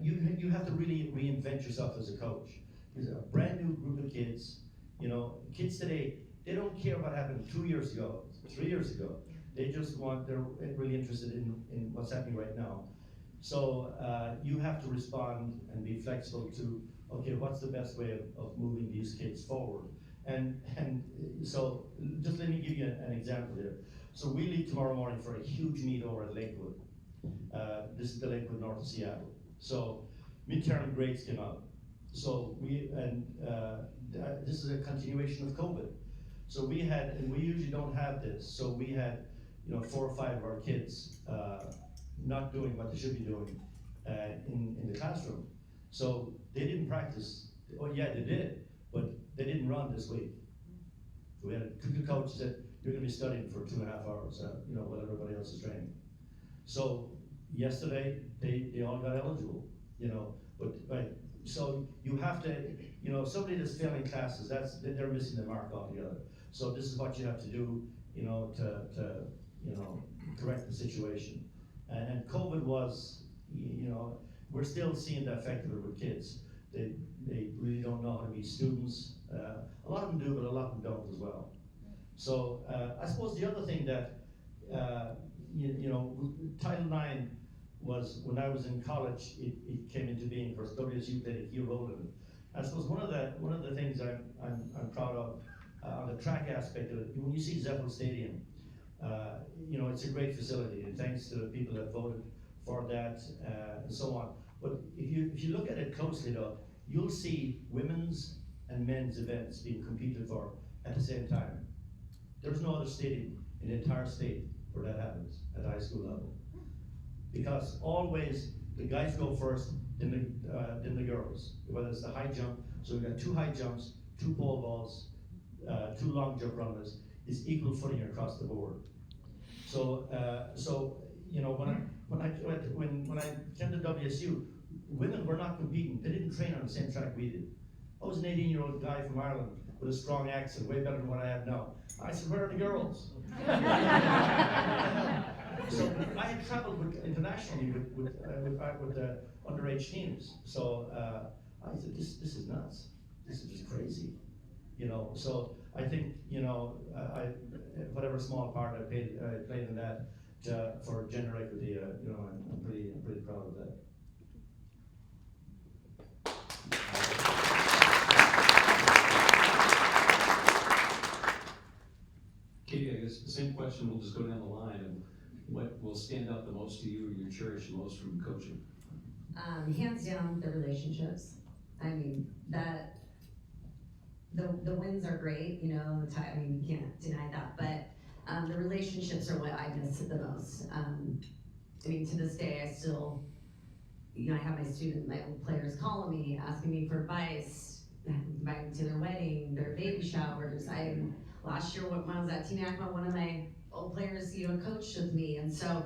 you have to really reinvent yourself as a coach. There's a brand new group of kids. You know, kids today, they don't care what happened 2 years ago, 3 years ago. They're really interested in what's happening right now. So you have to respond and be flexible to, okay, what's the best way of moving these kids forward? And so just let me give you an example here. So we leave tomorrow morning for a huge meet over at Lakewood. This is the Lakewood north of Seattle. So midterm grades came out. So this is a continuation of COVID. So we had, and we usually don't have this, so we had, you know, 4 or 5 of our kids not doing what they should be doing in the classroom. So they didn't practice. Oh yeah, they did, but they didn't run this week. So we had a coach that said, you're going to be studying for 2.5 hours, you know, while everybody else is training. So yesterday, they all got eligible, you know, but right. So you have to, you know, somebody that's failing classes, they're missing the mark altogether. So this is what you have to do, you know, to you know, correct the situation. And COVID was, you know, we're still seeing the effect of it with kids. They really don't know how to be students. A lot of them do, but a lot of them don't as well. So I suppose the other thing that, you know, Title IX was, when I was in college, it came into being. Of course, WSU played a key role in it. I suppose one of the things I'm proud of on the track aspect of it, when you see Zeppelin Stadium, you know, it's a great facility, and thanks to the people that voted for that and so on. But if you look at it closely though, you'll see women's and men's events being competed for at the same time. There's no other stadium in the entire state where that happens at the high school level. Because always the guys go first, then the girls. Whether it's the high jump, so we've got 2 high jumps, 2 pole vaults, 2 long jump runners. It's equal footing across the board. So you know, when I came to WSU, women were not competing. They didn't train on the same track we did. I was an 18-year-old guy from Ireland with a strong accent, way better than what I have now. I said, where are the girls? So I had traveled internationally with underage teams. So I said, this is nuts. This is just crazy. you know, so I think, you know, whatever small part I played in that for gender equity, you know, I'm pretty proud of that. Katie, I guess the same question, we'll just go down the line of what will stand out the most to you or you cherish the most from coaching? Hands down, the relationships. I mean, the wins are great, you know, I mean, you can't deny that, but the relationships are what I miss the most. I mean, to this day, I still, you know, I have my old players calling me, asking me for advice, inviting to their wedding, their baby showers. Last year when I was at Team Yakima, one of my old players, you know, coached with me, and so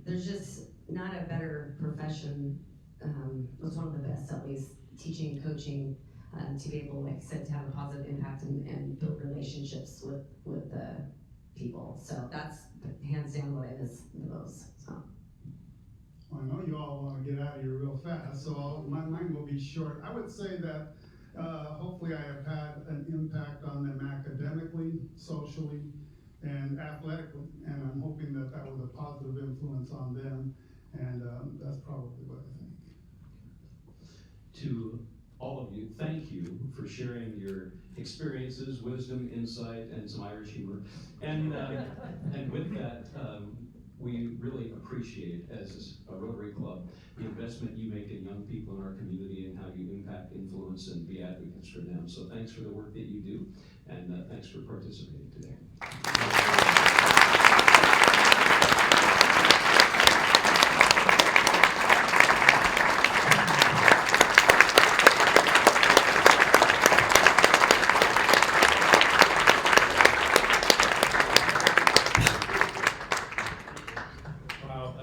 there's just not a better profession. It's one of the best, at least, teaching and coaching, to be able, like I said, to have a positive impact and build relationships with people. So that's hands down what I miss the most. So. Well, I know you all want to get out of here real fast, so mine will be short. I would say that hopefully I have had an impact on them academically, socially, and athletically, and I'm hoping that that was a positive influence on them, and that's probably what I think. To all of you, thank you for sharing your experiences, wisdom, insight, and some Irish humor. And with that, we really appreciate, as a Rotary Club, the investment you make in young people in our community and how you impact, influence, and be advocates for them. So thanks for the work that you do, and thanks for participating today.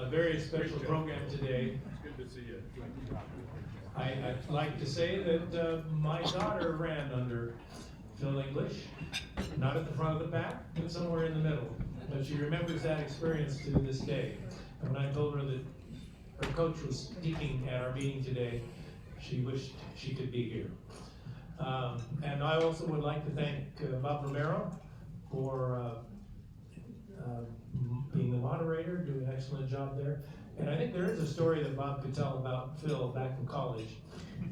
Very special program today. It's good to see you. I'd like to say that my daughter ran under Phil English, not at the front of the pack, but somewhere in the middle. But she remembers that experience to this day. And when I told her that her coach was speaking at our meeting today, she wished she could be here. And I also would like to thank Bob Romero for being the moderator, doing an excellent job there. And I think there is a story that Bob could tell about Phil back in college.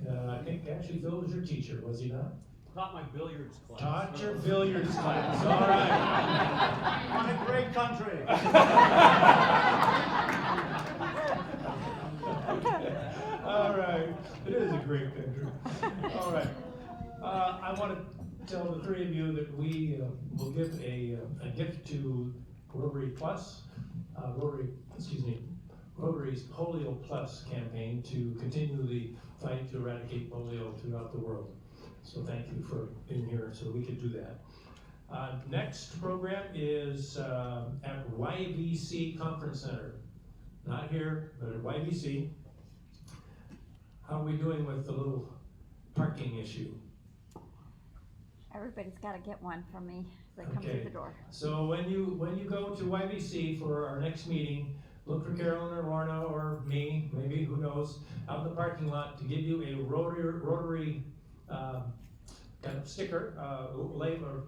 I think actually Phil was your teacher, was he not? Taught my billiards class. Taught your billiards class, all right. On a great country. All right, it is a great country. All right, I want to tell the three of you that we will give a gift to Rotary Plus, Rotary's Polio Plus campaign to continue the fight to eradicate polio throughout the world. So thank you for being here so we could do that. Next program is at YVC Conference Center. Not here, but at YVC. How are we doing with the little parking issue? Everybody's got to get one from me as they come through the door. So when you go to YVC for our next meeting, look for Carolyn or Lorna or me, maybe, who knows, out in the parking lot to give you a Rotary kind of sticker, label,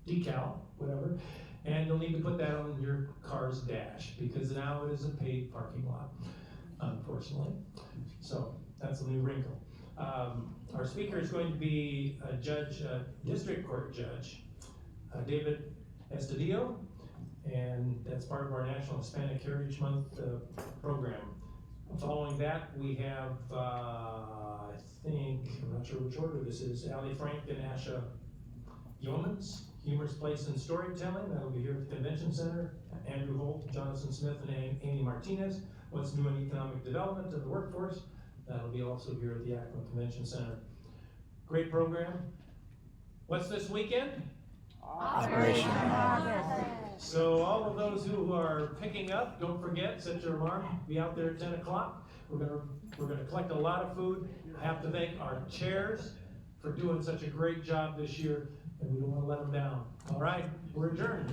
decal, whatever, and you'll need to put that on your car's dash because now it is a paid parking lot, unfortunately. So that's a new wrinkle. Our speaker is going to be a judge, district court judge, David Estudillo, and that's part of our National Hispanic Heritage Month program. Following that, we have, I think, I'm not sure which order this is, Ali Frank and Asha Yeomans, Humorous Place in Storytelling. That'll be here at the Convention Center. Andrew Holt, Jonathan Smith, and Amy Martinez. What's New in Economic Development of the Workforce. That'll be also here at the Yakima Convention Center. Great program. What's this weekend? Operation August. So all of those who are picking up, don't forget, set your alarm, be out there at 10 o'clock. We're gonna collect a lot of food. I have to thank our chairs for doing such a great job this year, and we don't want to let them down. All right, we're adjourned.